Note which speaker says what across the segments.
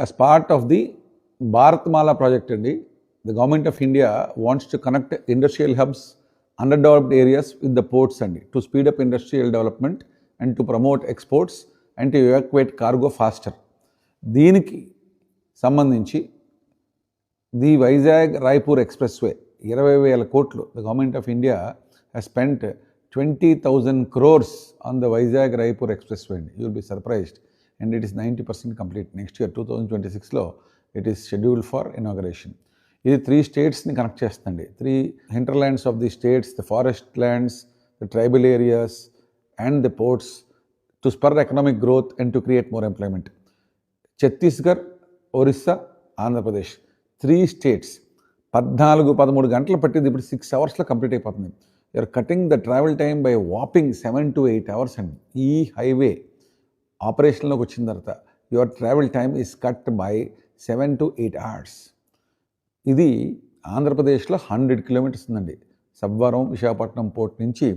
Speaker 1: as part of the Bharatmala project, the government of India wants to connect industrial hubs, underdeveloped areas with the ports to speed up industrial development and to promote exports and to evacuate cargo faster. దీనికి సంబంధించి the Vizag Raipur expressway 20,000 కోట్లు, the government of India has spent 20,000 crores on the Vizag Raipur expressway. You will be surprised. And it is 90% complete. Next year 2026 లో it is scheduled for inauguration. ఇది 3 స్టేట్స్ని connect చేస్తుంది. 3 hinterlands of the states, the forest lands, the tribal areas and the ports to spur economic growth and to create more employment. Chhattisgarh, Orissa, Andhra Pradesh 3 states 14-13 గంటలు పట్టింది, ఇప్పుడు 6 అవర్స్లో complete అయిపోతుంది. You're cutting the travel time by whopping 7 to 8 hours అండి. ఈ highway ఆపరేషన్లోకి వచ్చిన తర్వాత your travel time is cut by 7 to 8 hours. ఇది ఆంధ్రప్రదేశ్లో 100 kilometers ఉందండి. సబ్వరం విశాఖపట్నం పోర్ట్ నుంచి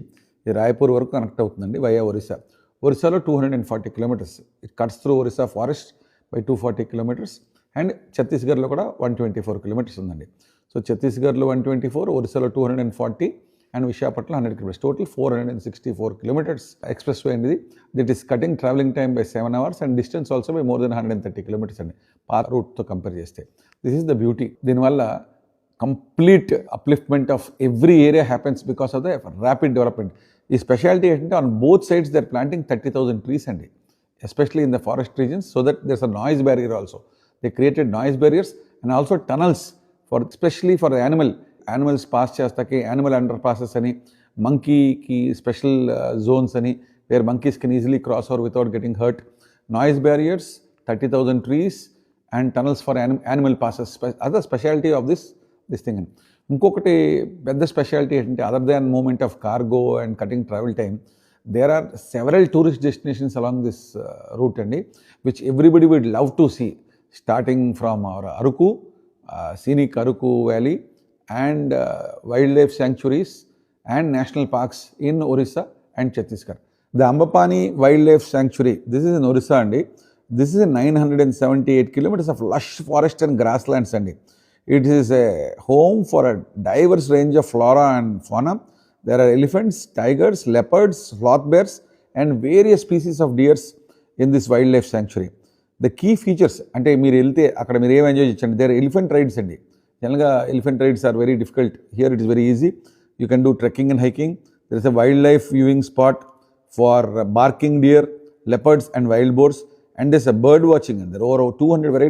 Speaker 1: ఈ రాయ్పూర్ వరకు కనెక్ట్ అవుతుందండి వయా ఒరిస్సా. ఒరిస్సాలో 240 kilometers. It cuts through Orissa forest by 240 kilometers. And ఛత్తీస్గఢ్లో కూడా 124 kilometers ఉందండి. సో ఛత్తీస్గఢ్లో 124, ఒరిస్సాలో 240 and Visakhapatnam 100 kilometers. Total 464 kilometers expressway అండి. It is cutting travelling time by 7 hours and distance also by more than 130 kilometers అండి, పాత రూట్తో కంపేర్ చేస్తే. This is the beauty. దీనివల్ల complete upliftment of every area happens because of the rapid development. ఈ speciality ఏంటంటే on both sides they are planting 30,000 trees అండి, especially in the forest regions, so that there's a noise barrier also. They created noise barriers and also tunnels for especially for animals pass చేస్తాకి animal under passes అని, మంకీకి special zones అని, where monkeys can easily cross over without getting hurt. Noise barriers, 30,000 trees and tunnels for animal passes. Other speciality of this thing అండి. ఇంకొకటి పెద్ద speciality ఏంటంటే other than movement of cargo and cutting travel time, there are several tourist destinations along this route అండి, which everybody would love to see, starting from our Araku, scenic Aruku Valley and wildlife sanctuaries and national parks in Orissa and Chhattisgarh. The Ambapani Wildlife Sanctuary, this is in Orissa andi. This is 978 kilometers of lush forest and grasslands andi. It is a home for a diverse range of flora and fauna. There are elephants, tigers, leopards, sloth bears and various species of deers in this wildlife sanctuary. The key features అంటే మీరు వెళ్తే అక్కడ మీరు ఏం enjoy చేయొచ్చండి, there elephant rides అండి. జనరల్గా elephant rides are very difficult, here it is very easy. You can do trekking and hiking. There is a wildlife viewing spot for barking deer, leopards and wild boars, and there's a bird watching, and there are over 200 varieties